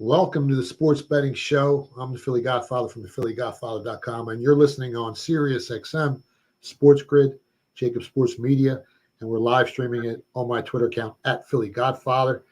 Welcome to the Sports Betting Show. I'm the Philly Godfather from TheEight8all, and you're listening on Sirius XM, Sports Grid, JAKIB Sports Media, and we're live streaming it on my Twitter account at Philly Godfather.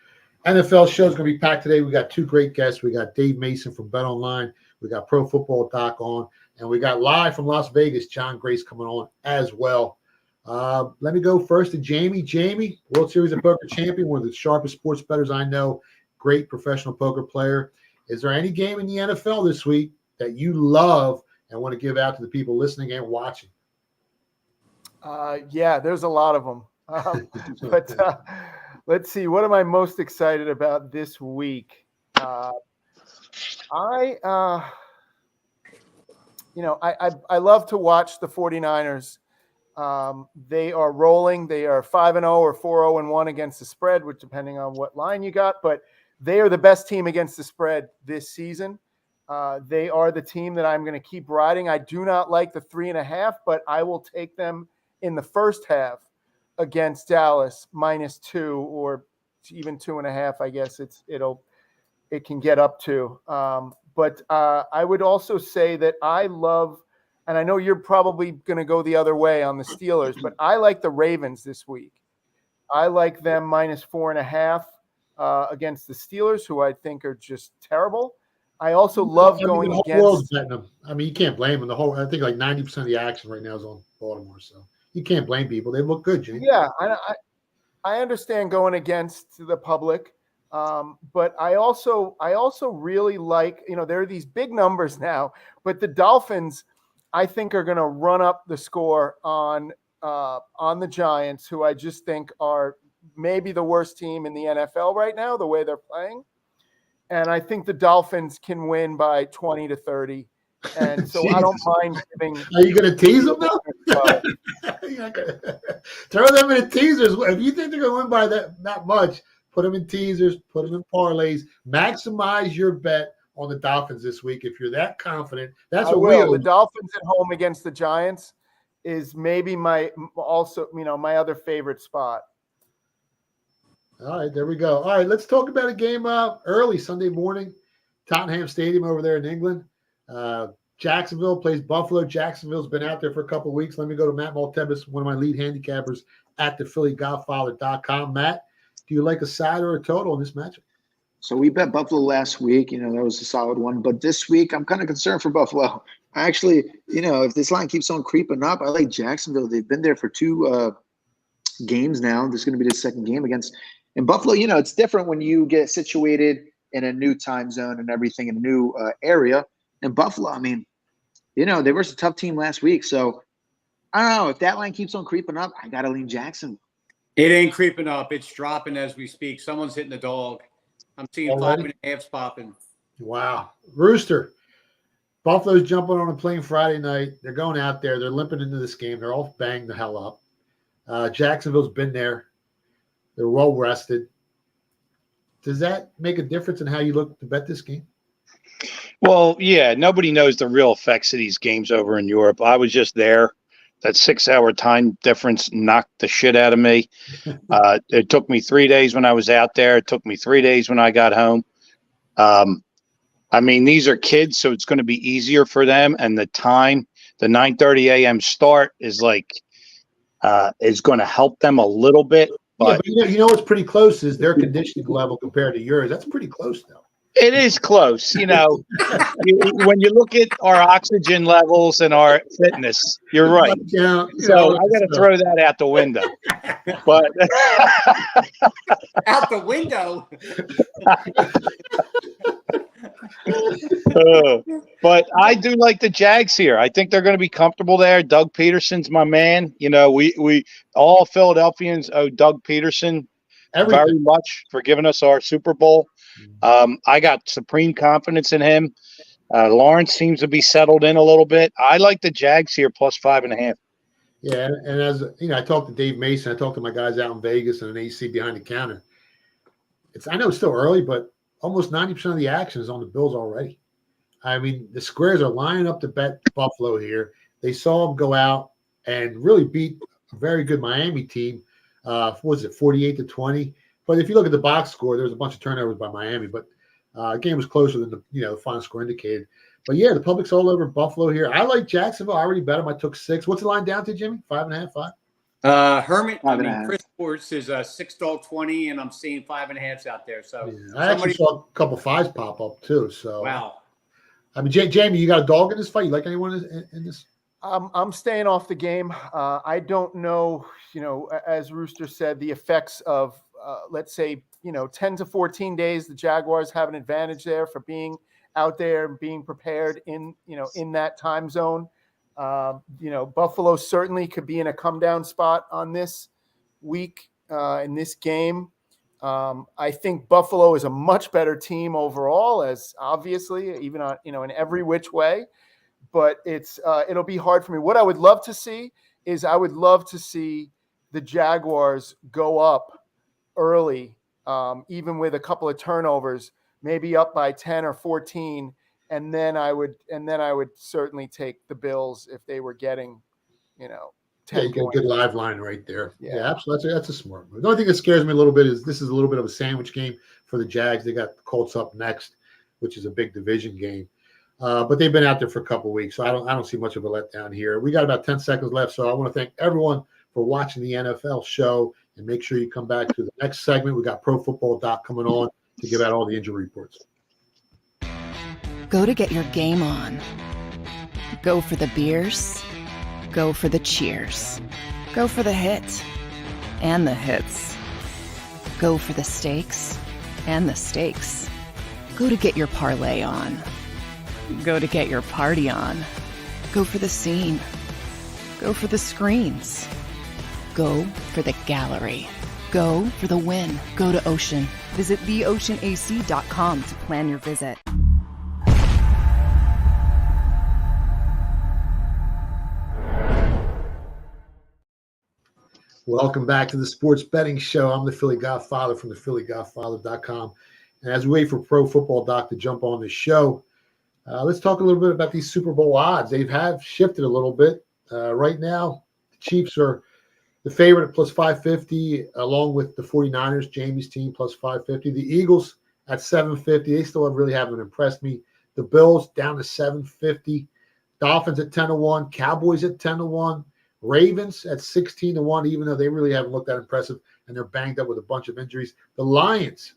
NFL show is going to be packed today. We got two great guests. We got Dave Mason from Bet Online. We got Pro Football Doc on, and we got live from Las Vegas, John Grace coming on as well. Let me go first to Jamie. Jamie, World Series of Poker champion, one of the sharpest sports bettors I know. Great professional poker player. Is there any game in the NFL this week that you love and want to give out to the people listening and watching? Yeah, there's a lot of them. But let's see. What am I most excited about this week? I love to watch the 49ers. They are rolling. They are 5-0 or 4-0-1 against the spread, which depending on what line you got, but they are the best team against the spread this season. They are the team that I'm going to keep riding. I do not like the 3.5, but I will take them in the first half against Dallas -2 or even 2.5. I guess it can get up to. But I would also say that I love, and I know you're probably going to go the other way on the Steelers, but I like the Ravens this week. I like them -4.5 against the Steelers, who I think are just terrible. I also love going the whole against. World's betting them. I mean, you can't blame them. I think like 90% of the action right now is on Baltimore, so you can't blame people. They look good, Jimmy. Yeah, I understand going against the public, but I also really like, there are these big numbers now, but the Dolphins, I think, are going to run up the score on the Giants, who I just think are maybe the worst team in the NFL right now, the way they're playing. And I think the Dolphins can win by 20-30. And so I don't mind giving. Are you going to tease them though? Throw them in teasers. If you think they're going to win by that much, put them in teasers, put them in parlays. Maximize your bet on the Dolphins this week. If you're that confident, that's what we will. The Dolphins at home against the Giants is maybe my other favorite spot. All right, there we go. All right, let's talk about a game early Sunday morning, Tottenham Stadium over there in England. Jacksonville plays Buffalo. Jacksonville's been out there for a couple of weeks. Let me go to Matt Maltepes, one of my lead handicappers at ThePhillyGodfather.com. Matt, do you like a side or a total in this matchup? So we bet Buffalo last week. That was a solid one. But this week, I'm kind of concerned for Buffalo. I actually, if this line keeps on creeping up, I like Jacksonville. They've been there for two games now. This is going to be the second game against. And Buffalo, it's different when you get situated in a new time zone and everything in a new area. And Buffalo, I mean, they were a tough team last week. So I don't know. If that line keeps on creeping up, I got to lean Jackson. It ain't creeping up. It's dropping as we speak. Someone's hitting the dog. I'm seeing 5.5s popping. Wow. Rooster. Buffalo's jumping on a plane Friday night. They're going out there. They're limping into this game. They're all banged the hell up. Jacksonville's been there. They're well rested. Does that make a difference in how you look to bet this game? Well, yeah, nobody knows the real effects of these games over in Europe. I was just there. That 6-hour time difference knocked the shit out of me. It took me 3 days when I was out there. It took me 3 days when I got home. I mean, these are kids, so it's going to be easier for them. And the time, the 9:30 a.m. start is is going to help them a little bit. But what's pretty close is their conditioning level compared to yours. That's pretty close, though. It is close. When you look at our oxygen levels and our fitness, you're right. Yeah, so I got to throw that out the window. But out the window. But I do like the Jags here. I think they're going to be comfortable there. Doug Peterson's my man. We all Philadelphians owe Doug Peterson very much for giving us our Super Bowl. I got supreme confidence in him. Lawrence seems to be settled in a little bit. I like the Jags here plus 5.5. Yeah, and as I talked to Dave Mason, I talked to my guys out in Vegas and an AC behind the counter. I know it's still early, but almost 90% of the action is on the Bills already. I mean, the squares are lining up to bet Buffalo here. They saw them go out and really beat a very good Miami team. What was it, 48-20? But if you look at the box score, there's a bunch of turnovers by Miami. But Game was closer than the final score indicated. But yeah, the public's all over Buffalo here. I like Jacksonville. I already bet them. I took 6. What's the line down to, Jimmy? 5.5, 5? Chris Sports is $6.20, and I'm seeing 5.5s out there. So yeah, I actually saw a couple 5s pop up too. So wow. I mean, Jamie, you got a dog in this fight? You like anyone in this? I'm staying off the game. I don't know, as Rooster said, the effects of, let's say, 10 to 14 days. The Jaguars have an advantage there for being out there and being prepared in that time zone. Buffalo certainly could be in a come down spot on this week in this game. I think Buffalo is a much better team overall, as obviously, even on, in every which way. But it'll be hard for me. What I would love to see is the Jaguars go up early, even with a couple of turnovers, maybe up by 10 or 14, and then I would certainly take the Bills if they were getting, 10 Yeah, you get a good live line right there. Yeah. Absolutely. That's a smart move. The only thing that scares me a little bit is this is a little bit of a sandwich game for the Jags. They got the Colts up next, which is a big division game. But they've been out there for a couple of weeks, so I don't see much of a letdown here. We got about 10 seconds left, so I want to thank everyone for watching the NFL show, and make sure you come back to the next segment. We got Pro Football Doc coming on to give out all the injury reports. Go to get your game on. Go for the beers. Go for the cheers. Go for the hit and the hits. Go for the stakes and the stakes. Go to get your parlay on. Go to get your party on. Go for the scene. Go for the screens. Go for the gallery. Go for the win. Go to Ocean. Visit theoceanac.com to plan your visit. Welcome back to the Sports Betting Show. I'm the Philly Godfather from TheEight8all.com. And as we wait for Pro Football Doc to jump on the show, let's talk a little bit about these Super Bowl odds. They have shifted a little bit. Right now, the Chiefs are the favorite at plus 550, along with the 49ers, Jamie's team, plus 550. The Eagles at 750. They still really haven't impressed me. The Bills down to 750. Dolphins at 10-1. Cowboys at 10-1. Ravens at 16-1, even though they really haven't looked that impressive and they're banged up with a bunch of injuries. The Lions,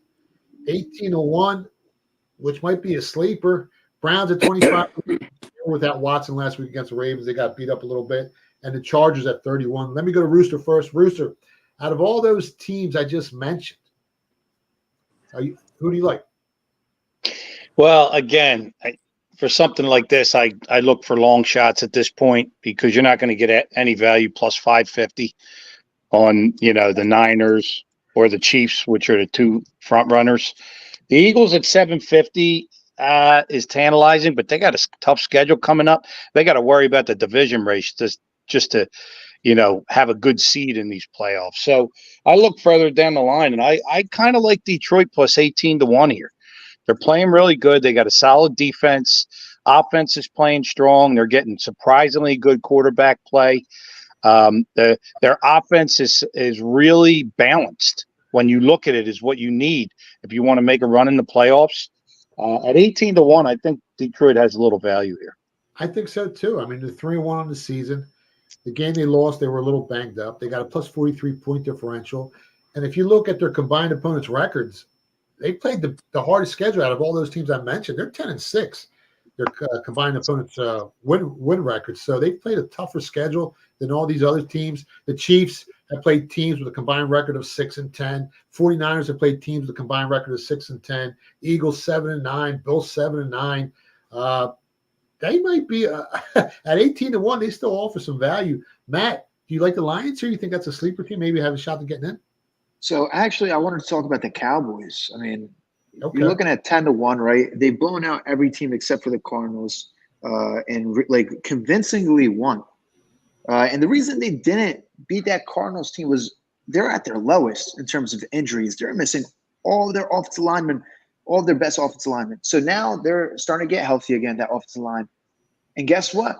18-1, which might be a sleeper. Browns at 25 without Watson last week against the Ravens. They got beat up a little bit. And the Chargers at 31. Let me go to Rooster first. Rooster, out of all those teams I just mentioned, who do you like? Well, again, for something like this, I look for long shots at this point because you're not going to get any value plus 550 on, the Niners or the Chiefs, which are the two front runners. The Eagles at 750 is tantalizing, but they got a tough schedule coming up. They got to worry about the division race just to, have a good seed in these playoffs. So I look further down the line, and I kind of like Detroit plus 18-1 here. They're playing really good. They got a solid defense. Offense is playing strong. They're getting surprisingly good quarterback play. Their offense is really balanced. When you look at it, is what you need if you want to make a run in the playoffs. At 18-1, I think Detroit has a little value here. I think so too. I mean, they're 3-1 on the season. The game they lost, they were a little banged up. They got a plus 43 point differential. And if you look at their combined opponents' records, they played the hardest schedule out of all those teams I mentioned. They're 10-6. Their combined opponents' win records. So they've played a tougher schedule than all these other teams. The Chiefs have played teams with a combined record of 6-10. 49ers have played teams with a combined record of 6-10. Eagles 7-9. Bills 7-9. They might be at 18-1. They still offer some value. Matt, do you like the Lions here? You think that's a sleeper team? Maybe have a shot at getting in? So actually, I wanted to talk about the Cowboys. I mean, Okay. You're looking at 10-1, right? They've blown out every team except for the Cardinals, and convincingly won. And the reason they didn't beat that Cardinals team was they're at their lowest in terms of injuries. They're missing all of their offensive linemen, all of their best offensive linemen. So now they're starting to get healthy again, that offensive line. And guess what?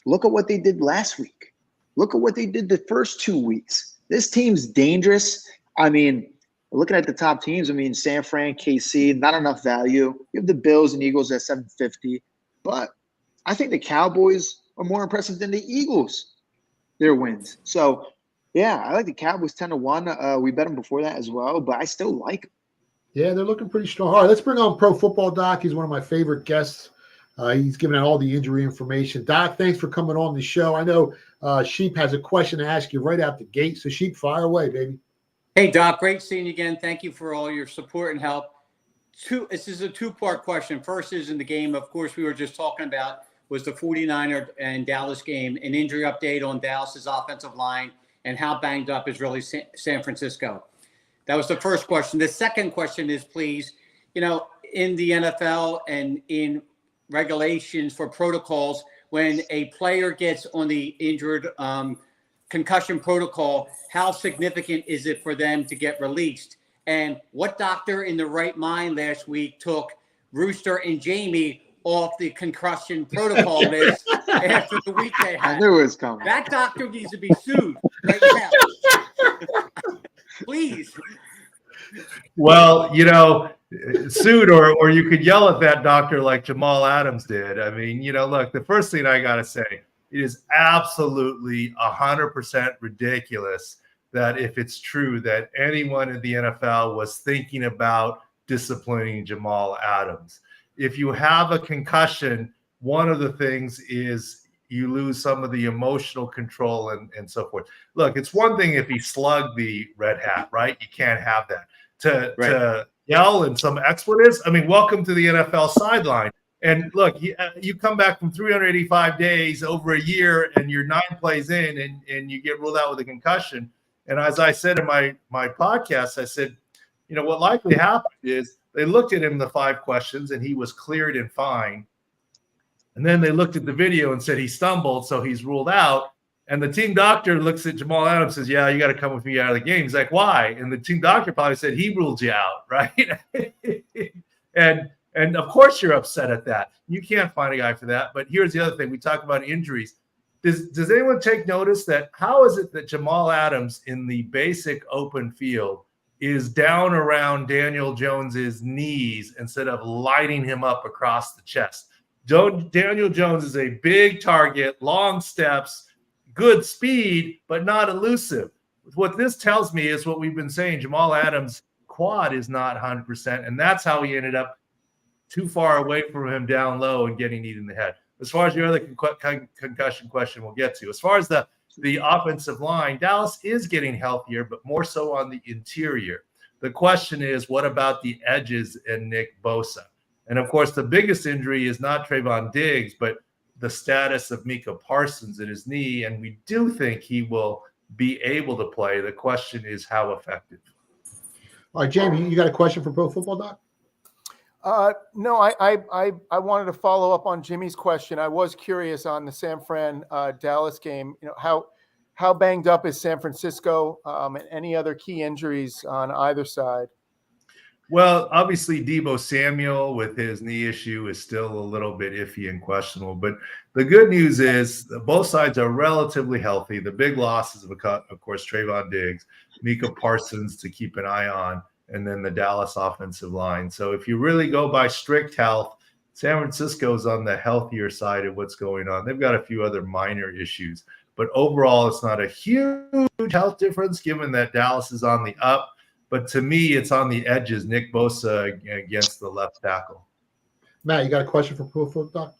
Look at what they did last week. Look at what they did the first 2 weeks. This team's dangerous. I mean, looking at the top teams, I mean, San Fran, KC, not enough value. You have the Bills and Eagles at 750, but I think the Cowboys are more impressive than the Eagles, their wins. So, yeah, I like the Cowboys 10-1. We bet them before that as well, but I still like them. Yeah, they're looking pretty strong. All right, let's bring on Pro Football Doc. He's one of my favorite guests. He's giving out all the injury information. Doc, thanks for coming on the show. I know Sheep has a question to ask you right out the gate. So, Sheep, fire away, baby. Hey, Doc, great seeing you again. Thank you for all your support and help. This is a two-part question. First is in the game, of course, we were just talking about was the 49er and Dallas game, an injury update on Dallas's offensive line and how banged up is really San Francisco. That was the first question. The second question is, please, in the NFL and in regulations for protocols, when a player gets on the injured concussion protocol, how significant is it for them to get released? And what doctor in the right mind last week took Rooster and Jamie off the concussion protocol list after the week they had? I knew it was coming. That doctor needs to be sued right now. Please. Well, sued or you could yell at that doctor like Jamal Adams did. I mean, look, the first thing I got to say, it is absolutely 100% ridiculous that if it's true that anyone in the NFL was thinking about disciplining Jamal Adams. If you have a concussion, one of the things is you lose some of the emotional control and so forth. Look, it's one thing if he slugged the red hat, right? You can't have that. To yell and some expletives, I mean, welcome to the NFL sideline. And look, you come back from 385 days over a year and you're 9 plays in and you get ruled out with a concussion. And as I said in my podcast, I said, what likely happened is they looked at him the 5 questions and he was cleared and fine. And then they looked at the video and said he stumbled, so he's ruled out. And the team doctor looks at Jamal Adams and says, yeah, you got to come with me out of the game. He's like, why? And the team doctor probably said he ruled you out, right? And of course you're upset at that. You can't find a guy for that. But here's the other thing. We talk about injuries. Does anyone take notice that how is it that Jamal Adams in the basic open field is down around Daniel Jones's knees instead of lighting him up across the chest? Daniel Jones is a big target, long steps, good speed, but not elusive. What this tells me is what we've been saying. Jamal Adams' quad is not 100%, and that's how he ended up too far away from him down low and getting kneed in the head. As far as your other concussion question we'll get to. As far as the offensive line, Dallas is getting healthier, but more so on the interior. The question is, what about the edges and Nick Bosa? And, of course, the biggest injury is not Trayvon Diggs, but the status of Micah Parsons in his knee, and we do think he will be able to play. The question is how effective. All right, Jamie, you got a question for Pro Football Doc? No, I wanted to follow up on Jimmy's question. I was curious on the San Fran Dallas game. How banged up is San Francisco, and any other key injuries on either side? Well, obviously Deebo Samuel with his knee issue is still a little bit iffy and questionable. But the good news is both sides are relatively healthy. The big losses of course, Trayvon Diggs, Micah Parsons to keep an eye on, and then the Dallas offensive line. So if you really go by strict health, San Francisco's on the healthier side of what's going on. They've got a few other minor issues, but overall it's not a huge health difference given that Dallas is on the up. But to me, it's on the edges, Nick Bosa against the left tackle. Matt, you got a question for Pro Football Doc?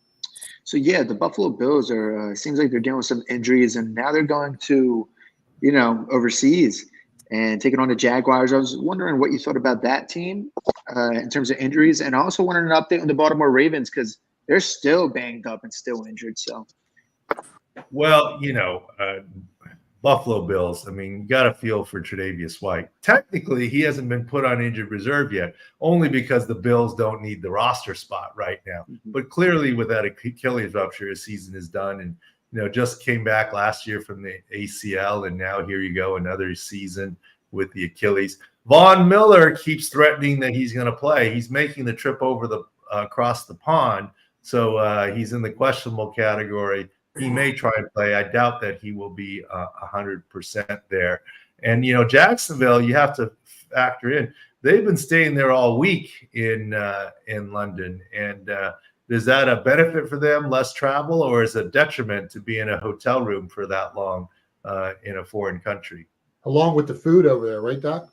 So, yeah, the Buffalo Bills are seems like they're dealing with some injuries, and now they're going to, overseas and taking on the Jaguars. I was wondering what you thought about that team in terms of injuries, and I also wanted an update on the Baltimore Ravens because they're still banged up and still injured. So, well, Buffalo Bills, I mean, you got to feel for Tre'Davious White. Technically, he hasn't been put on injured reserve yet, only because the Bills don't need the roster spot right now. Mm-hmm. But clearly, with that Achilles rupture, his season is done. And, just came back last year from the ACL, and now here you go, another season with the Achilles. Von Miller keeps threatening that he's going to play. He's making the trip over across the pond, so he's in the questionable category. He may try and play. I doubt that he will be 100% there. And, Jacksonville, you have to factor in, they've been staying there all week in London. And is that a benefit for them, less travel, or is it a detriment to be in a hotel room for that long in a foreign country? Along with the food over there, right, Doc?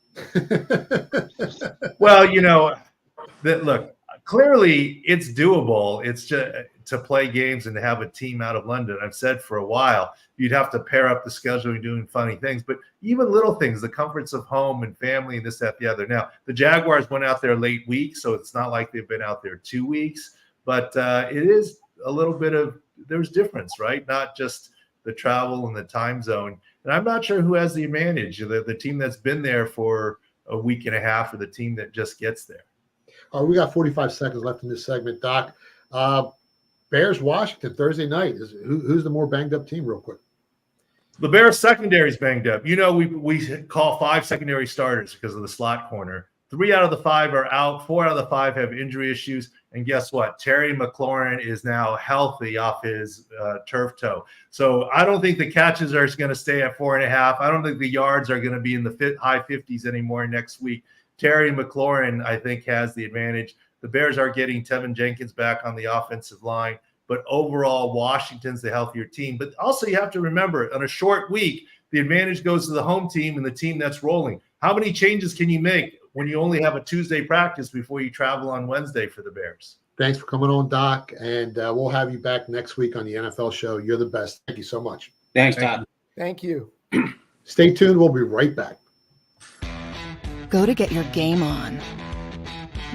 Well, look, clearly it's doable. It's just to play games and to have a team out of London. I've said for a while, you'd have to pair up the schedule and doing funny things, but even little things, the comforts of home and family and this, that, the other. Now, the Jaguars went out there late week, so it's not like they've been out there 2 weeks, but it is a little bit of, there's difference, right? Not just the travel and the time zone. And I'm not sure who has the advantage, the team that's been there for a week and a half or the team that just gets there. All right, we got 45 seconds left in this segment, Doc. Bears Washington Thursday night. Who's the more banged up team, real quick? The Bears secondary is banged up. We call 5 secondary starters because of the slot corner. 3 out of the 5 are out. 4 out of the 5 have injury issues. And guess what? Terry McLaurin is now healthy off his turf toe. So I don't think the catches are going to stay at 4.5. I don't think the yards are going to be in the high 50s anymore next week. Terry McLaurin, I think, has the advantage. The Bears are getting Tevin Jenkins back on the offensive line. But overall, Washington's the healthier team. But also you have to remember, on a short week, the advantage goes to the home team and the team that's rolling. How many changes can you make when you only have a Tuesday practice before you travel on Wednesday for the Bears? Thanks for coming on, Doc. And we'll have you back next week on the NFL show. You're the best. Thank you so much. Thanks, Todd. Thank you. Stay tuned. We'll be right back. Go to get your game on.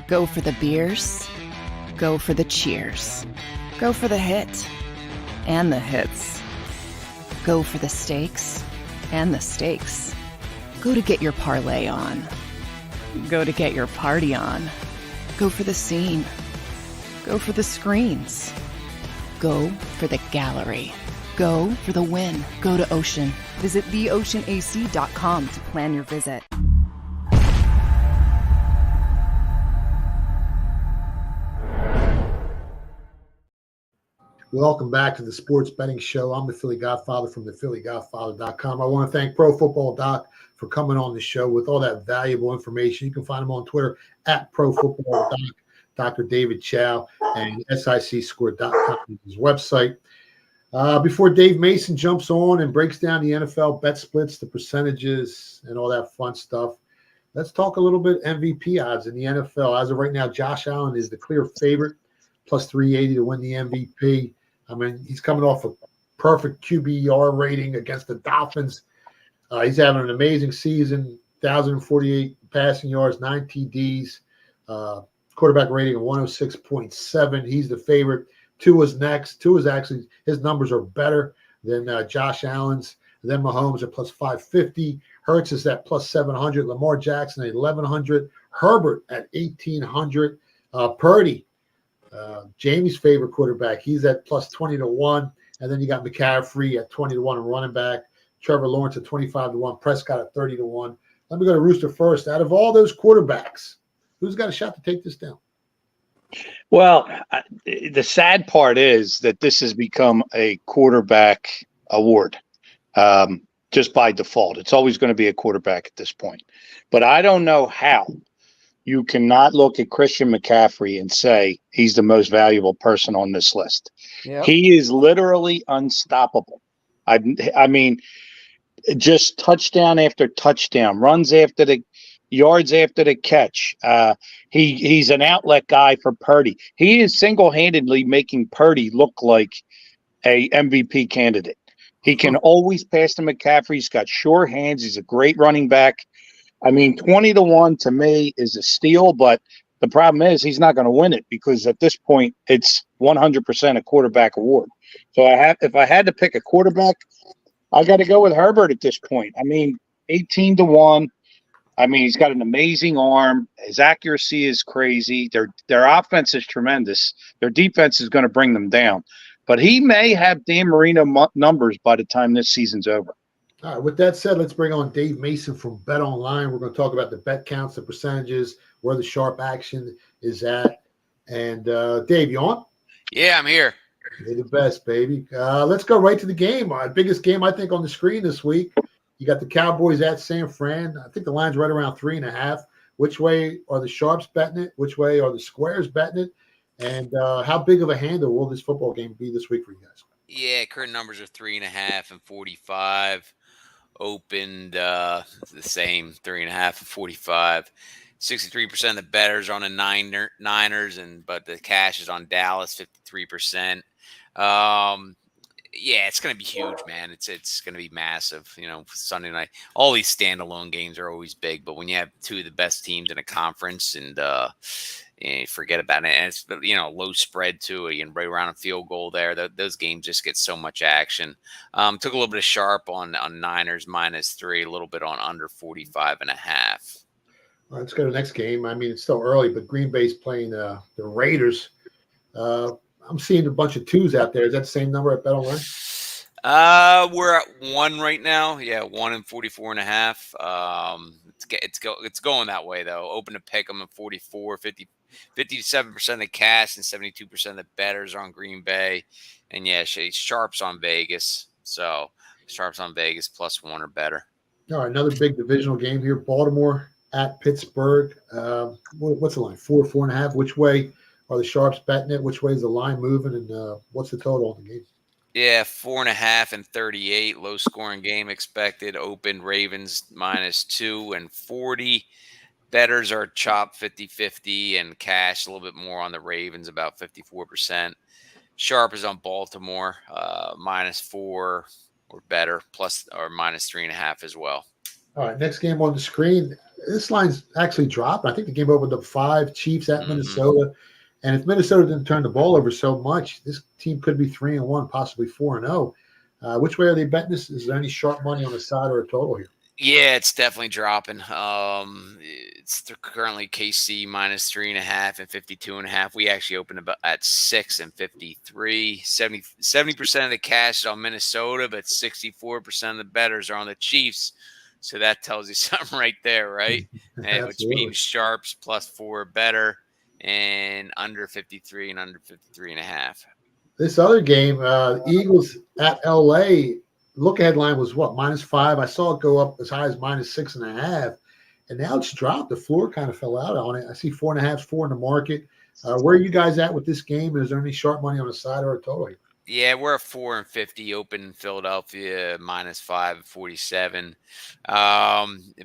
Go for the beers. Go for the cheers. Go for the hit and the hits. Go for the stakes and the stakes. Go to get your parlay on. Go to get your party on. Go for the scene. Go for the screens. Go for the gallery. Go for the win. Go to Ocean. Visit theoceanac.com to plan your visit. Welcome back to the Sports Betting Show. I'm the Philly Godfather from TheEight8all.com. I want to thank Pro Football Doc for coming on the show with all that valuable information. You can find him on Twitter at Pro Football Doc, Dr. David Chow, and SICScore.com, his website. Before Dave Mason jumps on and breaks down the NFL bet splits, the percentages, and all that fun stuff, let's talk a little bit MVP odds in the NFL. As of right now, Josh Allen is the clear favorite, plus 380 to win the MVP. I mean, he's coming off a perfect QBR rating against the Dolphins. He's having an amazing season, 1,048 passing yards, 9 TDs, quarterback rating of 106.7. He's the favorite. Tua's next. Tua's actually, his numbers are better than Josh Allen's. And then Mahomes at plus 550. Hurts is at plus 700. Lamar Jackson at 1,100. Herbert at 1,800. Purdy, Jamie's favorite quarterback, he's at plus 20 to 1. And then you got McCaffrey at 20 to 1 and running back. Trevor Lawrence at 25 to 1. Prescott at 30 to 1. Let me go to Rooster first. Out of all those quarterbacks, who's got a shot to take this down? Well, the sad part is that this has become a quarterback award just by default. It's always going to be a quarterback at this point. But I don't know how you cannot look at Christian McCaffrey and say he's the most valuable person on this list. Yep. He is literally unstoppable. I mean, just touchdown after touchdown, runs after the yards after the catch. He's an outlet guy for Purdy. He is single-handedly making Purdy look like a MVP candidate. He can always pass to McCaffrey. He's got sure hands. He's a great running back. I mean, 20 to 1 to me is a steal, but the problem is he's not going to win it because at this point it's 100% a quarterback award. So if I had to pick a quarterback, I got to go with Herbert at this point. I mean, 18 to 1. I mean, he's got an amazing arm. His accuracy is crazy. Their offense is tremendous. Their defense is going to bring them down. But he may have Dan Marino numbers by the time this season's over. All right, with that said, let's bring on Dave Mason from Bet Online. We're going to talk about the bet counts, the percentages, where the sharp action is at. And Dave, you on? Yeah, I'm here. You're the best, baby. Let's go right to the game. Our biggest game, I think, on the screen this week. You got the Cowboys at San Fran. I think the line's right around 3.5. Which way are the sharps betting it? Which way are the squares betting it? And how big of a handle will this football game be this week for you guys? Yeah, current numbers are 3.5 and 45. Opened the same 3.5 and 45. 63% of the bettors on the Niners, but the cash is on Dallas, 53%. Yeah, it's going to be huge, man. It's going to be massive. Sunday night, all these standalone games are always big, but when you have two of the best teams in a conference and forget about it, and it's low spread too, and right around a field goal there, those games just get so much action. Took a little bit of sharp on Niners -3, a little bit on under 45.5. All right, let's go to the next game. I mean, it's still early, but Green Bay's playing the Raiders. I'm seeing a bunch of twos out there. Is that the same number at BetOnline? We're at 1 right now. Yeah, 1 and 44.5. It's going that way though. Open to pick them at 44, 57% of cash and 72% of the bettors are on Green Bay. And yeah, sharps on Vegas. So sharps on Vegas +1 or better. All right, another big divisional game here. Baltimore at Pittsburgh. What's the line? 4.5. Which way are the sharps betting it? Which way is the line moving? And what's the total on the game? Yeah, 4.5 and 38. Low scoring game expected. Open Ravens -2 and 40. Bettors are chopped 50-50 and cash a little bit more on the Ravens, about 54%. Sharp is on Baltimore, -4 or better, plus or -3.5 as well. All right, next game on the screen. This line's actually dropped. I think the game opened up 5. Chiefs at Minnesota. And if Minnesota didn't turn the ball over so much, this team could be 3-1, possibly 4-0. Which way are they betting this? Is there any sharp money on the side or a total here? Yeah, it's definitely dropping. It's currently KC -3.5 and 52.5. We actually opened about at 6 and 53. 70% of the cash is on Minnesota, but 64% of the bettors are on the Chiefs. So that tells you something right there, right? Which means sharps +4 or better, and under 53 and under 53.5. This other game, Eagles at LA, look ahead line was what, -5? I saw it go up as high as -6.5, and now it's dropped. The floor kind of fell out on it. I see 4.5, 4 in the market. Where are you guys at with this game? Is there any sharp money on the side or a total here? Yeah, we're at 4 and 50. Open in Philadelphia, -5 and 47.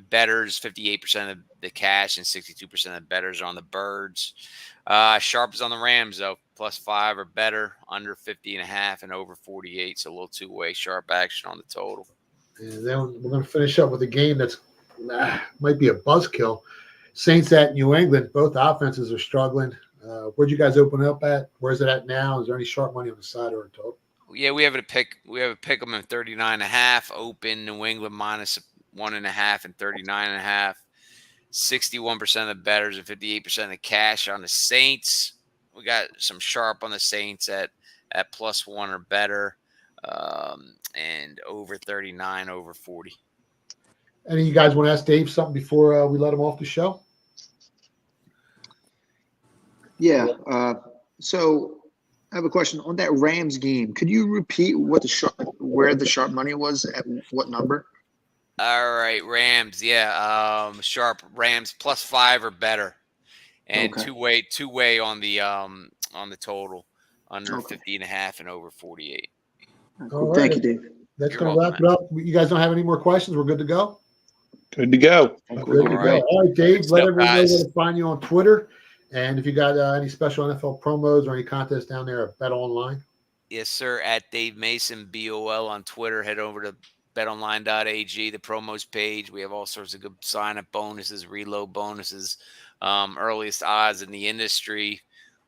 Bettors, 58% of the cash and 62% of the bettors are on the Birds. Sharp is on the Rams though, +5 or better, under 50.5 and over 48. So a little two-way sharp action on the total. And then we're going to finish up with a game that's might be a buzzkill. Saints at New England. Both offenses are struggling. Where'd you guys open up at? Where's it at now? Is there any sharp money on the side or a total? Yeah, we have a pick them in 39.5. Open New England -1.5 and 39.5. 61% of the bettors and 58% of the cash on the Saints. We got some sharp on the Saints at +1 or better, and over 39, over 40. Any of you guys want to ask Dave something before we let him off the show? Yeah. So I have a question on that Rams game. Could you repeat where the sharp money was at what number? All right, Rams. Yeah, sharp Rams +5 or better, and Okay. two-way on the total, under 50.5 and over 48. All right. Thank you, Dave. That's You're going to wrap welcome, it up. You guys don't have any more questions? We're good to go? Good to go. Good to go. right. All right, Dave, Good let stuff, everyone know guys. where to find you on Twitter. And if you got any special NFL promos or any contests down there at Bet Online. Yes, sir. At Dave Mason, BOL on Twitter. Head over to betonline.ag, the promos page. We have all sorts of good sign-up bonuses, reload bonuses, earliest odds in the industry.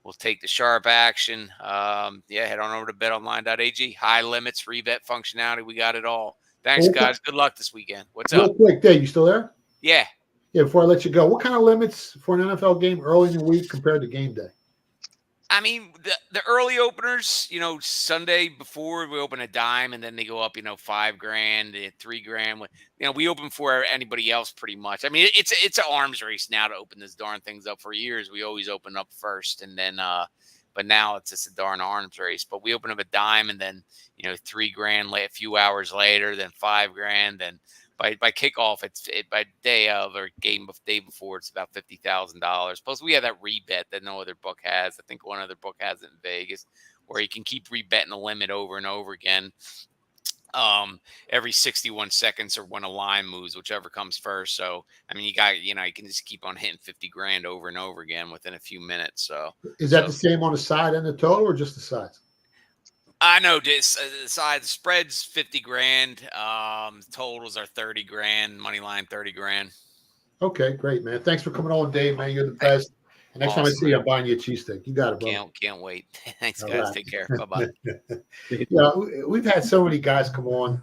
We'll take the sharp action. Head on over to betonline.ag. High limits, rebet functionality. We got it all. Thanks, guys. Good luck this weekend. What's up? Real quick, Dave, you still there? Yeah. Yeah, before I let you go, what kind of limits for an NFL game early in the week compared to game day? I mean, the early openers, Sunday before we open a dime and then they go up, $5,000, $3,000. We open for anybody else pretty much. I mean, it's an arms race now to open this darn things up. For years, we always open up first and then, but now it's just a darn arms race. But we open up a dime and then, $3,000 a few hours later, then $5,000, then. by kickoff, by day of or day before, it's about $50,000. Plus, we have that rebet that no other book has. I think one other book has it in Vegas, where you can keep rebetting the limit over and over again. Every 61 seconds or when a line moves, whichever comes first. So, I mean, you can just keep on hitting 50 grand over and over again within a few minutes. So, is that the same on the side and the total, or just the sides? I know this side spreads 50 grand. Totals are 30 grand. Money line 30 grand. Okay, great, man. Thanks for coming on, Dave, man. You're the best. And next time I see you, I'm buying you a cheesesteak. You got it, bro. Can't wait. Thanks, All guys. right. Take care. Bye-bye. Yeah, we've had so many guys come on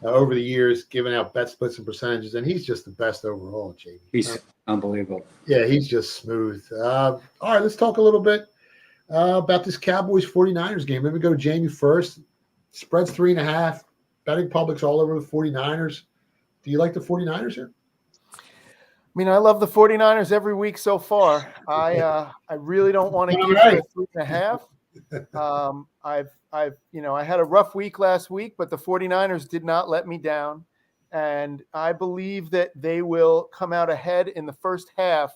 over the years giving out bet splits and percentages, and he's just the best overall, Jamie. He's unbelievable. Yeah, he's just smooth. All right, let's talk a little bit about this Cowboys 49ers game. Let me go to Jamie first. Spread's 3.5. Betting public's all over the 49ers. Do you like the 49ers here? I mean, I love the 49ers every week so far. I really don't want to give it a 3.5. I had a rough week last week, but the 49ers did not let me down. And I believe that they will come out ahead in the first half.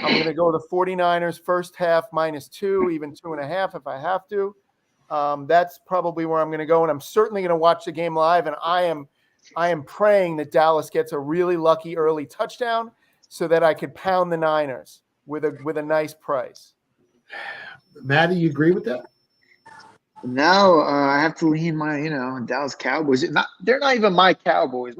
I'm going to go the 49ers first half -2, even 2.5 if I have to. That's probably where I'm going to go. And I'm certainly going to watch the game live. And I am praying that Dallas gets a really lucky early touchdown so that I could pound the Niners with a nice price. Maddie, you agree with that? No, I have to lean my, Dallas Cowboys. They're not even my Cowboys.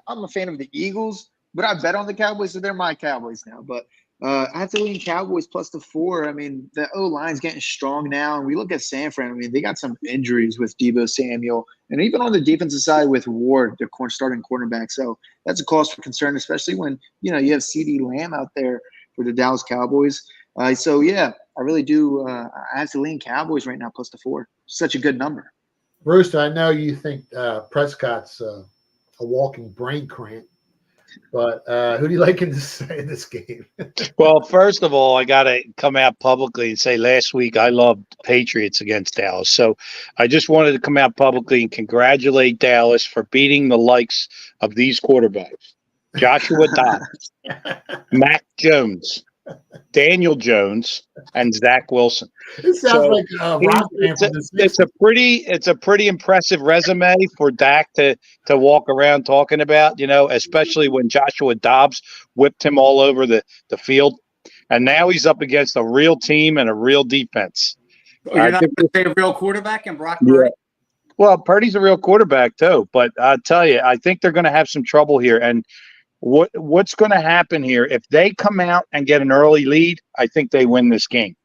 I'm a fan of the Eagles, but I bet on the Cowboys, so they're my Cowboys now. But I have to lean Cowboys plus the 4. I mean, the O-line's getting strong now. And we look at San Fran. I mean, they got some injuries with Deebo Samuel. And even on the defensive side with Ward, their starting cornerback. So that's a cause for concern, especially when, you have CeeDee Lamb out there for the Dallas Cowboys. So, yeah, I really do. I have to lean Cowboys right now plus the 4. Such a good number. Rooster, I know you think Prescott's a walking brain cramp. But who do you like in this game? Well, first of all, I got to come out publicly and say last week I loved Patriots against Dallas. So I just wanted to come out publicly and congratulate Dallas for beating the likes of these quarterbacks: Joshua Dobbs, Mac Jones, Daniel Jones, and Zach Wilson. It sounds like a rock band from the 60s. It's a pretty impressive resume for Dak to walk around talking about, especially when Joshua Dobbs whipped him all over the field. And now he's up against a real team and a real defense. Oh, you're not going to say a real quarterback and Brock Purdy? Yeah. Well, Purdy's a real quarterback too, but I'll tell you, I think they're going to have some trouble here. And what's going to happen here, if they come out and get an early lead, I think they win this game.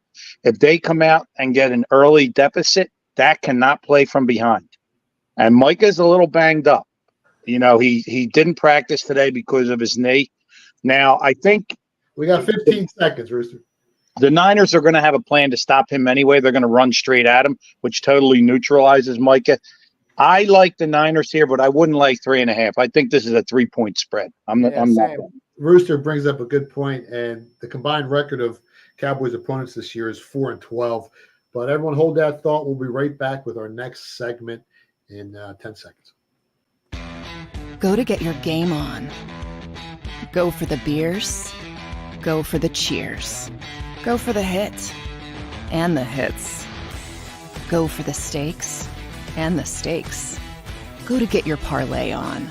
If they come out and get an early deficit, Dak cannot play from behind. And Micah's a little banged up. He didn't practice today because of his knee. Now, I think we got 15 seconds, Rooster. The Niners are going to have a plan to stop him anyway. They're going to run straight at him, which totally neutralizes Micah. I like the Niners here, but I wouldn't like 3.5. I think this is a 3-point spread. I'm not. Rooster brings up a good point, and the combined record of Cowboys opponents this year is 4-12. But everyone hold that thought. We'll be right back with our next segment in 10 seconds. Go to get your game on. Go for the beers. Go for the cheers. Go for the hit and the hits. Go for the stakes and the stakes. Go to get your parlay on.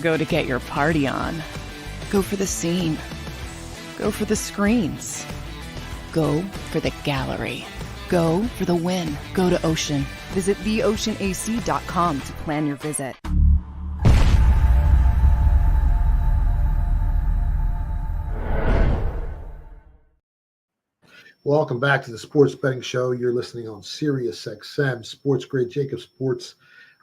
Go to get your party on. Go for the scene. Go for the screens. Go for the gallery. Go for the win. Go to Ocean. Visit theoceanac.com to plan your visit. Welcome back to the Sports Betting Show. You're listening on Sirius XM, Sports Grid, JAKIB Sports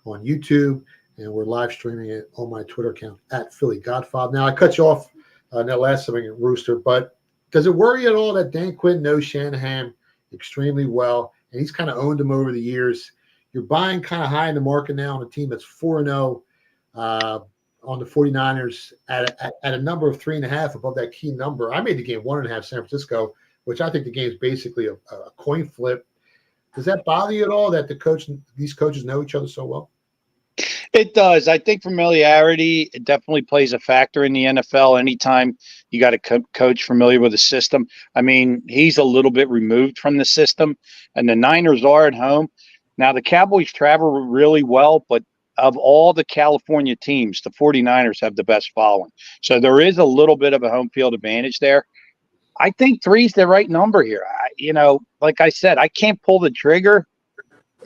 on YouTube, and we're live streaming it on my Twitter account at Philly Godfather. Now, I cut you off in that last segment, Rooster, but does it worry you at all that Dan Quinn knows Shanahan extremely well, and he's kind of owned him over the years? You're buying kind of high in the market now on a team that's 4-0 on the 49ers at a number of 3.5 above that key number. I made the game 1.5 San Francisco, which I think the game is basically a coin flip. Does that bother you at all that these coaches know each other so well? It does. I think familiarity it definitely plays a factor in the NFL. Anytime you got a coach familiar with the system. I mean, he's a little bit removed from the system, and the Niners are at home. Now, the Cowboys travel really well, but of all the California teams, the 49ers have the best following. So there is a little bit of a home field advantage there. I think 3's the right number here. Like I said, I can't pull the trigger.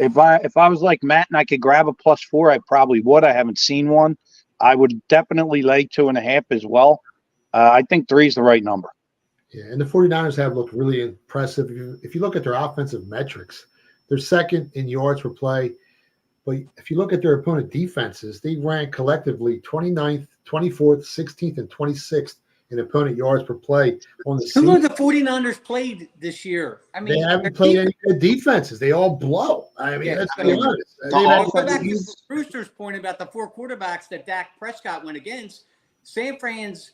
If I was like Matt and I could grab a +4, I probably would. I haven't seen one. I would definitely lay 2.5 as well. I think 3's the right number. Yeah, and the 49ers have looked really impressive. If you look at their offensive metrics, they're second in yards per play. But if you look at their opponent defenses, they rank collectively 29th, 24th, 16th, and 26th in opponent yards per play on the season. Who have the 49ers played this year? I mean, they haven't played any good defenses. They all blow. I mean, let's be honest. Go back to Brewster's point about the 4 quarterbacks that Dak Prescott went against. San Fran's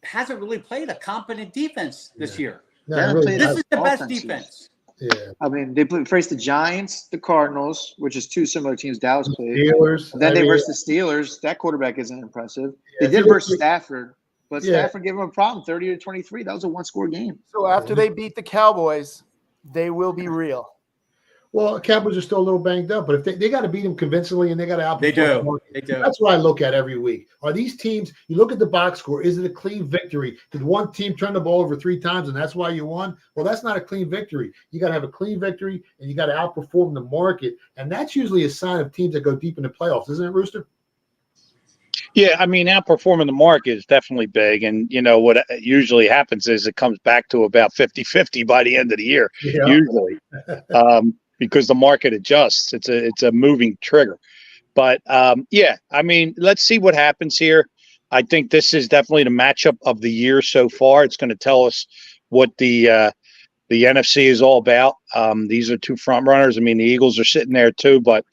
hasn't really played a competent defense this year. No, really, this is the best defense. Yeah. I mean, they faced the Giants, the Cardinals, which is 2 similar teams Dallas played. Steelers. Then they versus the Steelers. That quarterback isn't impressive. They did versus Stafford. But Stafford gave him a problem, 30-23. That was a 1-score game. So after they beat the Cowboys, they will be real. Well, Cowboys are still a little banged up, but if they got to beat them convincingly and they got to outperform. They do. That's what I look at every week. Are these teams? You look at the box score. Is it a clean victory? Did one team turn the ball over 3 times and that's why you won? Well, that's not a clean victory. You got to have a clean victory and you got to outperform the market, and that's usually a sign of teams that go deep in the playoffs, isn't it, Rooster? Yeah, I mean, outperforming the market is definitely big. And, what usually happens is it comes back to about 50-50 by the end of the year, usually, because the market adjusts. It's a moving trigger. But, I mean, let's see what happens here. I think this is definitely the matchup of the year so far. It's going to tell us what the NFC is all about. These are 2 front runners. I mean, the Eagles are sitting there too, but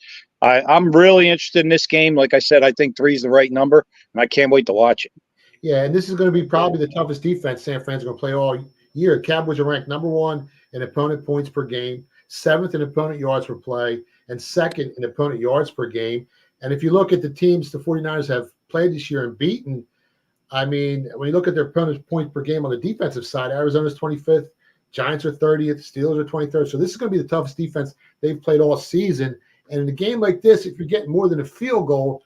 I'm really interested in this game. Like I said, I think 3 is the right number, and I can't wait to watch it. Yeah, and this is going to be probably the toughest defense San Fran's going to play all year. Cowboys are ranked number 1 in opponent points per game, 7th in opponent yards per play, and 2nd in opponent yards per game. And if you look at the teams the 49ers have played this year and beaten, I mean, when you look at their opponent's points per game on the defensive side, Arizona's 25th, Giants are 30th, Steelers are 23rd. So this is going to be the toughest defense they've played all season. And in a game like this, if you're getting more than a field goal,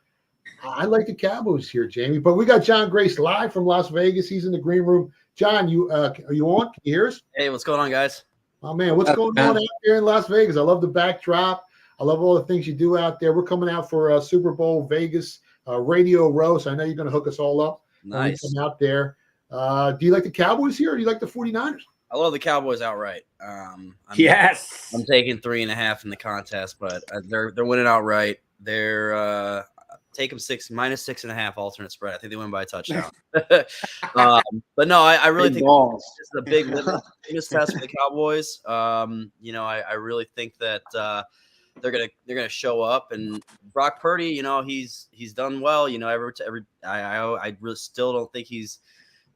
I like the Cowboys here, Jamie. But we got John Grace live from Las Vegas. He's in the green room. John, are you on? Can you hear us? Hey, what's going on, guys? Oh, man, what's going on out there in Las Vegas? I love the backdrop. I love all the things you do out there. We're coming out for Super Bowl Vegas Radio Row, so I know you're going to hook us all up. Nice. When we come out there. Do you like the Cowboys here or do you like the 49ers? I love the Cowboys outright. I'm taking 3.5 in the contest, but they're winning outright. They're take them -6.5 alternate spread. I think they win by a touchdown. But no, I really think this is a big litmus test for the Cowboys. I really think that they're gonna show up, and Brock Purdy, he's done well. I really still don't think he's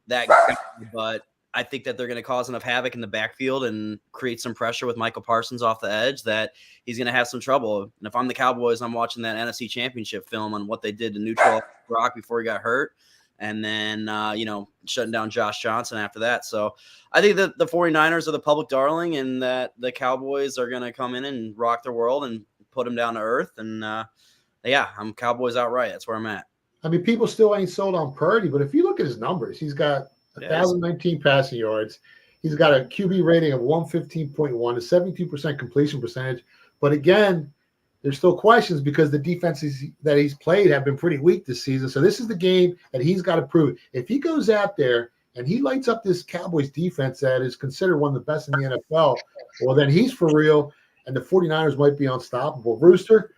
that good, but I think that they're going to cause enough havoc in the backfield and create some pressure with Michael Parsons off the edge that he's going to have some trouble. And if I'm the Cowboys, I'm watching that NFC Championship film on what they did to neutralize Brock before he got hurt, and then, shutting down Josh Johnson after that. So I think that the 49ers are the public darling and that the Cowboys are going to come in and rock their world and put them down to earth. And, I'm Cowboys outright. That's where I'm at. I mean, people still ain't sold on Purdy, but if you look at his numbers, he's got 1,019 passing yards. He's got a QB rating of 115.1, a 72% completion percentage. But again, there's still questions because the defenses that he's played have been pretty weak this season. So this is the game that he's got to prove it. If he goes out there and he lights up this Cowboys defense that is considered one of the best in the NFL, well, then he's for real, and the 49ers might be unstoppable. Rooster,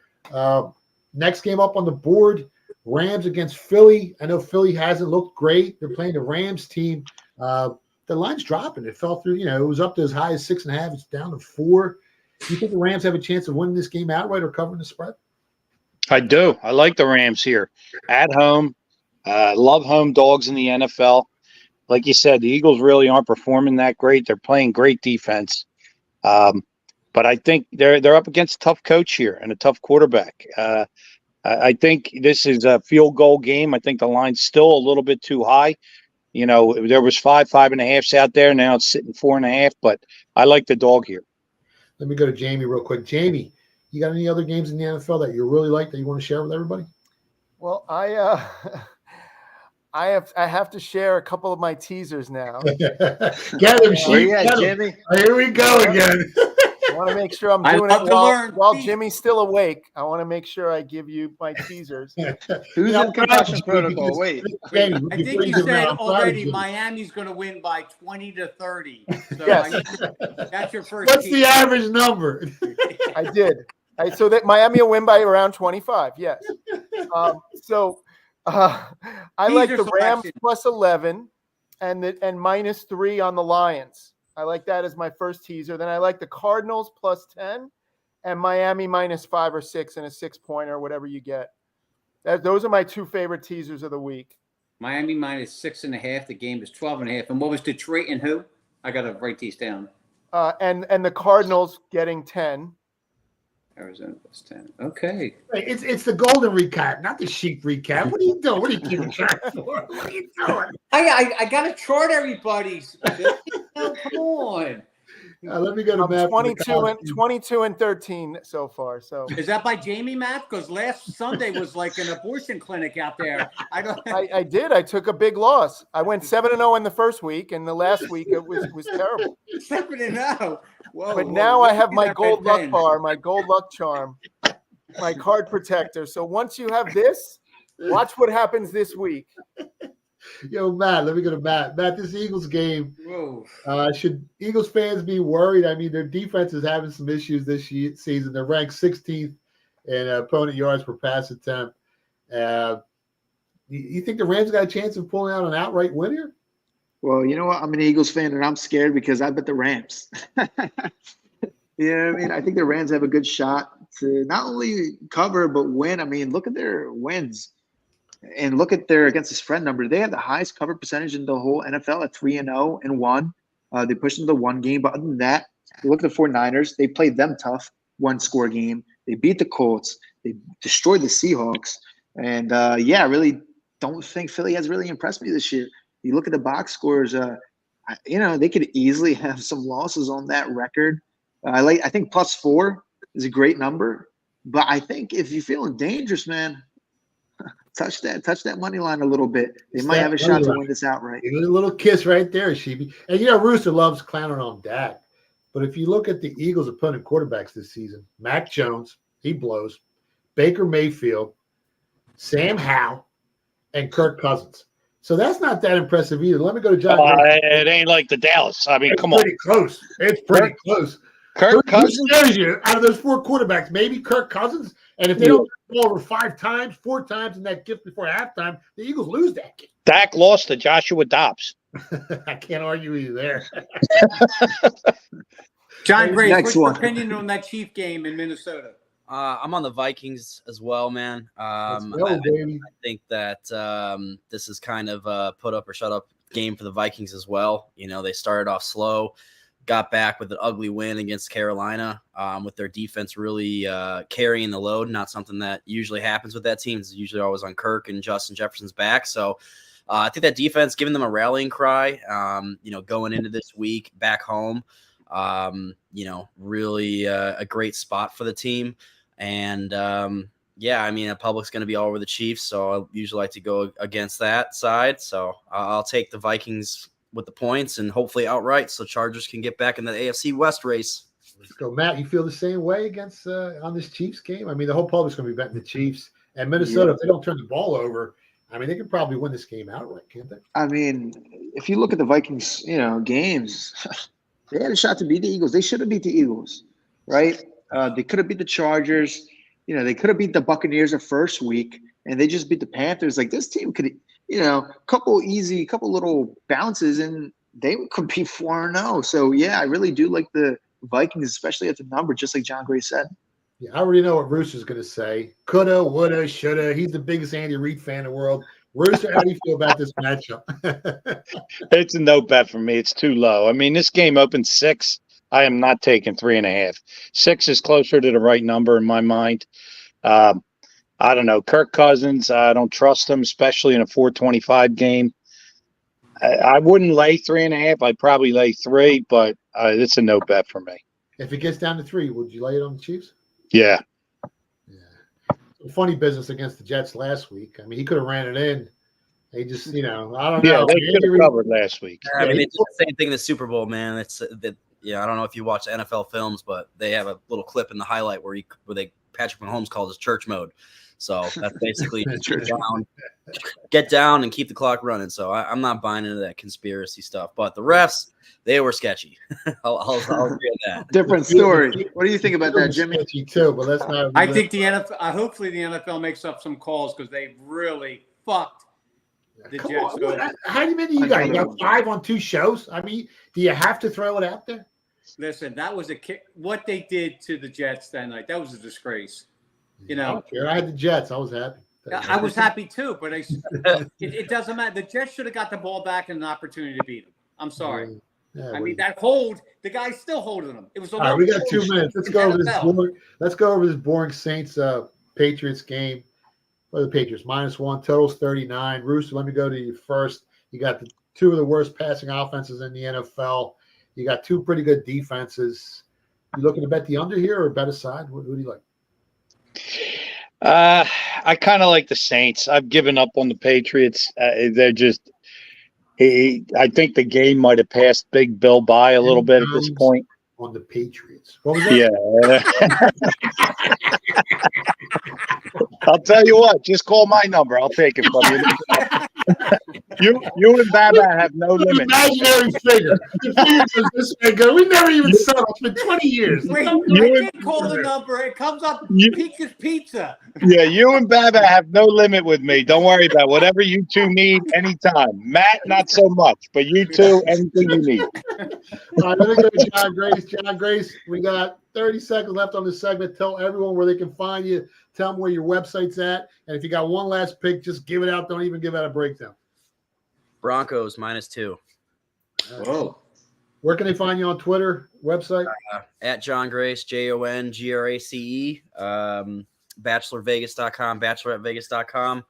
next game up on the board, Rams against Philly. I know Philly hasn't looked great. They're playing the Rams team. The line's dropping. It fell through. It was up to as high as 6.5. It's down to 4. Do you think the Rams have a chance of winning this game outright or covering the spread? I do. I like the Rams here at home. Love home dogs in the NFL. Like you said, the Eagles really aren't performing that great. They're playing great defense. But I think they're up against a tough coach here and a tough quarterback. I think this is a field goal game. I think the line's still a little bit too high. You know, there was 5.5s out there. Now it's sitting 4.5, but I like the dog here. Let me go to Jamie real quick. Jamie, you got any other games in the NFL that you really like that you want to share with everybody? Well, I have to share a couple of my teasers now. Get him, Where you at, Jimmy? Here we go again. I want to make sure I'm doing it while Jimmy's still awake. I want to make sure I give you my teasers. Who's in concussion protocol? Wait. I think you said already Miami's going to win by 20-30. So Yes. That's your first. What's the average number? I did. So that Miami will win by around 25. Yes. I like the Rams plus 11 and -3 on the Lions. I like that as my first teaser. Then I like the Cardinals plus 10 and Miami -5 or 6 and a 6-pointer, whatever you get. Those are my two favorite teasers of the week. Miami -6.5. The game is 12.5. And what was Detroit and who? I got to write these down. And the Cardinals getting 10. Arizona plus 10. Okay. It's the golden recap, not the sheep recap. What are you doing? What are you keeping track for? What are you doing? I got to chart everybody's. Come on. Let me go to Matt. 22 and 13 so far. So is that by Jamie, Matt? Because last Sunday was like an abortion clinic out there. I did. I took a big loss. I went 7-0 in the first week, and the last week it was terrible. 7-0. Whoa, but now I have my gold luck bar, my gold luck charm, my card protector. So once you have this, watch what happens this week. Yo, Matt, let me go to Matt. Matt, this Eagles game, should Eagles fans be worried? I mean, their defense is having some issues this season. They're ranked 16th in opponent yards per pass attempt. You think the Rams got a chance of pulling out an outright win here? Well, you know what? I'm an Eagles fan, and I'm scared because I bet the Rams. You know what I mean? I think the Rams have a good shot to not only cover but win. I mean, look at their wins. And look at their against the spread number. They have the highest cover percentage in the whole NFL at 3-0 and 1. They pushed into the one game. But other than that, you look at the 49ers. They played them tough, one-score game. They beat the Colts. They destroyed the Seahawks. And, I really don't think Philly has really impressed me this year. You look at the box scores, they could easily have some losses on that record. I think +4 is a great number. But I think if you're feeling dangerous, man, touch that money line a little bit. They might have a shot to win this outright. A little kiss right there, Sheepy. And Rooster loves clowning on Dak. But if you look at the Eagles' opponent quarterbacks this season, Mac Jones, he blows. Baker Mayfield, Sam Howell, and Kirk Cousins. So that's not that impressive either. Let me go to John. It ain't like the Dallas. I mean, come on. Pretty close. It's pretty close. Kirk Cousins. Out of those 4 quarterbacks, maybe Kirk Cousins. And if they don't turn the ball over 4 times in that gift before halftime, the Eagles lose that game. Dak lost to Joshua Dobbs. I can't argue with you there. John Grace, what's your opinion on that Chief game in Minnesota? I'm on the Vikings as well, man. I think that this is kind of a put up or shut up game for the Vikings as well. They started off slow, got back with an ugly win against Carolina with their defense really carrying the load. Not something that usually happens with that team. It's usually always on Kirk and Justin Jefferson's back. So I think that defense giving them a rallying cry, going into this week back home, really a great spot for the team. And, the public's going to be all over the Chiefs, so I usually like to go against that side. So I'll take the Vikings with the points and hopefully outright so Chargers can get back in the AFC West race. Let's go. Matt, you feel the same way against on this Chiefs game? I mean, the whole public's going to be betting the Chiefs. And Minnesota, if they don't turn the ball over, I mean, they could probably win this game outright, can't they? I mean, if you look at the Vikings, games, they had a shot to beat the Eagles. They should have beat the Eagles, right? They could have beat the Chargers. They could have beat the Buccaneers the first week, and they just beat the Panthers. Like, this team could, couple little bounces, and they could be 4-0. So, yeah, I really do like the Vikings, especially at the number, just like John Gray said. Yeah, I already know what Rooster's going to say. Coulda, woulda, shoulda. He's the biggest Andy Reid fan in the world. Rooster, how do you feel about this matchup? It's a no bet for me. It's too low. I mean, this game opened 6. I am not taking 3.5. 6 is closer to the right number in my mind. I I don't know. Kirk Cousins, I don't trust him, especially in a 425 game. I wouldn't lay 3.5. I'd probably lay 3, but it's a no bet for me. If it gets down to 3, would you lay it on the Chiefs? Yeah. Funny business against the Jets last week. I mean, he could have ran it in. They just, I don't Yeah, know. they could have covered last week. I mean, they did the same thing in the Super Bowl, man. It's that. Yeah, I don't know if you watch NFL films, but they have a little clip in the highlight where Patrick Mahomes called his church mode. So that's basically get down and keep the clock running. So I'm not buying into that conspiracy stuff. But the refs, they were sketchy. I'll agree with that. Different story. What do you think about that, Jimmy? Sketchy too, but let's not. I think the NFL. Hopefully, the NFL makes up some calls because they really fucked the Come Jets. on, how many you got? You got 5 on 2 shows. I mean, do you have to throw it out there? Listen, that was a kick. What they did to the Jets that night, that was a disgrace. I had the Jets. I was happy. I was happy too, but it doesn't matter. The Jets should have got the ball back and an opportunity to beat them. I'm sorry. I mean, that hold, the guy's still holding them. It was. All right, we got 2 minutes. Let's go over this. Let's go over this boring Saints Patriots game. What are the Patriots? -1, totals 39. Rooster, let me go to you first. You got the 2 of the worst passing offenses in the NFL. You got 2 pretty good defenses. You looking to bet the under here or bet aside? Who do you like? I kind of like the Saints. I've given up on the Patriots. They're just. I think the game might have passed Big Bill by a little bit at this point. On the Patriots. What was that? Yeah. I'll tell you what. Just call my number. I'll take it from you. You and Baba have no limit. Imaginary figure. The figure goes this way. We never even settled. It's been 20 years. Wait, I did call the number. It comes up Pika's Pizza. Yeah, you and Baba have no limit with me. Don't worry about it. Whatever you two need, anytime. Matt, not so much, but you two, anything you need. All right, let me go to John Grace. John Grace, we got 30 seconds left on this segment. Tell everyone where they can find you. Tell them where your website's at. And if you got one last pick, just give it out. Don't even give out a breakdown. Broncos -2. Whoa. Where can they find you on Twitter, website? At John Grace, JONGRACE, bachelorvegas.com, bachelorettevegas.com.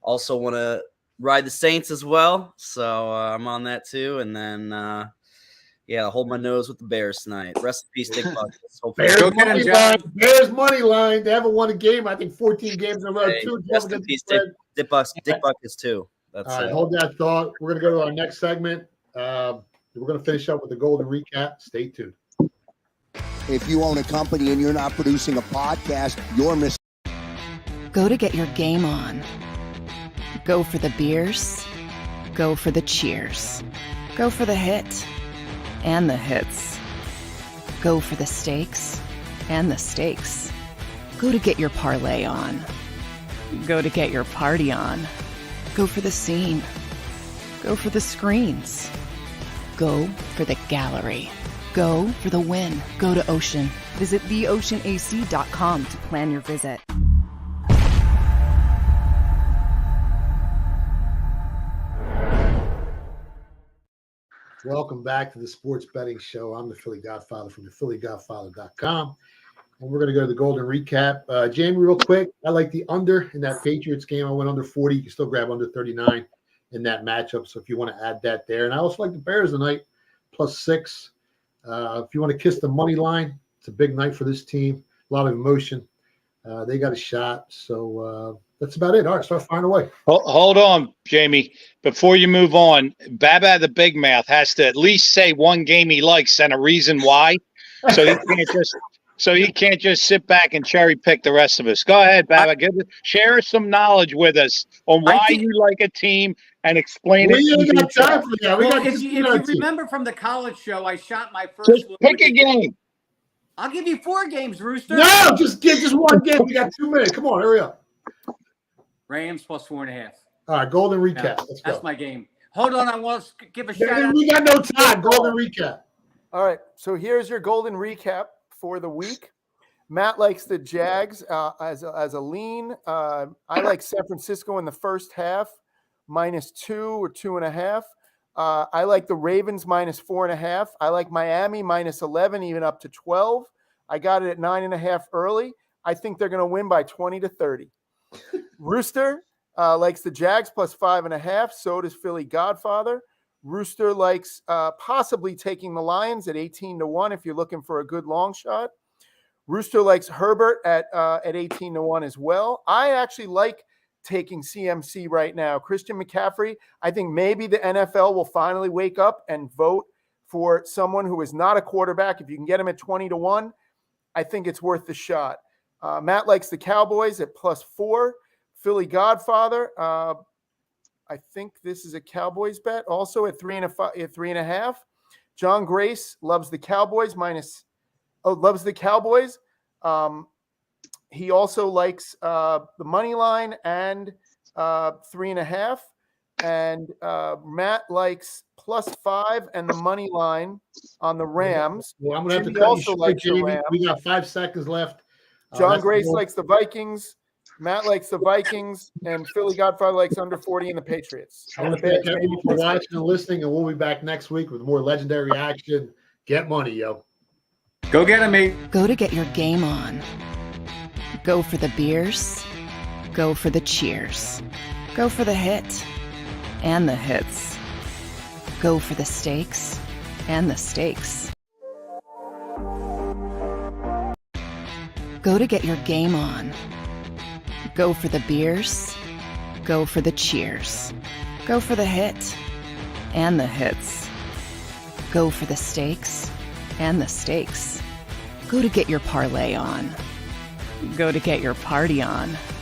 Also want to ride the Saints as well. So I'm on that too. And then, I'll hold my nose with the Bears tonight. Rest in peace, Dick Buckets. Bears money line. They haven't won a game. I think 14 games in a row. Rest in peace, Dick Buckets too. That's all right. Hold that thought. We're going to go to our next segment. We're going to finish up with the golden recap. Stay tuned. If you own a company and you're not producing a podcast, you're missing. Go to get your game on. Go for the beers. Go for the cheers. Go for the hit and the hits. Go for the stakes and the stakes. Go to get your parlay on. Go to get your party on. Go for the scene. Go for the screens. Go for the gallery. Go for the win. Go to Ocean. Visit theoceanac.com to plan your visit. Welcome back to the Sports Betting Show. I'm the Philly Godfather from the PhillyGodfather.com. And we're going to go to the golden recap. Jamie, real quick, I like the under in that Patriots game. I went under 40. You can still grab under 39 in that matchup. So if you want to add that there. And I also like the Bears tonight, +6. If you want to kiss the money line, it's a big night for this team. A lot of emotion. They got a shot. So that's about it. All right, start firing away. Hold on, Jamie. Before you move on, Baba the Big Mouth has to at least say one game he likes and a reason why. So he can't just sit back and cherry pick the rest of us. Go ahead, Baba. Share some knowledge with us on why you like a team and explain it. We ain't got time for that. Well, if you remember from the college show, I shot my first. Just pick a game. I'll give you 4 games, Rooster. No, just one game. We got 2 minutes. Come on, hurry up. Rams +4.5. All right, golden recap. Yeah, Let's go. That's my game. Hold on, I want to give a shout out. We got no time. Golden recap. All right, so here's your golden recap for the week. Matt likes the Jags as a lean. I like San Francisco in the first half, -2 or 2.5. I like the Ravens -4.5. I like Miami -11, even up to 12. I got it at 9.5 early. I think they're going to win by 20 to 30. Rooster likes the Jags plus 5.5. So does Philly Godfather. Rooster likes possibly taking the Lions at 18-1 if you're looking for a good long shot. Rooster likes Herbert at 18-1 as well. I actually like taking CMC right now. Christian McCaffrey, I think maybe the NFL will finally wake up and vote for someone who is not a quarterback. If you can get him at 20-1, I think it's worth the shot. Matt likes the Cowboys at +4. Philly Godfather, I think this is a Cowboys bet, also at 3.5. John Grace loves the Cowboys loves the Cowboys. He also likes the money line and 3.5. And Matt likes +5 and the money line on the Rams. Well, I'm going to have to Jimmy cut also you likes short, the Jamie. Rams. We got 5 seconds left. John Grace likes the Vikings. Matt likes the Vikings, and Philly Godfather likes under 40 in the Patriots. I want to thank everyone for watching and listening, and we'll be back next week with more legendary action. Get money, yo. Go get him, mate. Go to get your game on. Go for the beers. Go for the cheers. Go for the hit and the hits. Go for the stakes and the stakes. Go to get your game on. Go for the beers. Go for the cheers. Go for the hit and the hits. Go for the stakes and the stakes. Go to get your parlay on. Go to get your party on.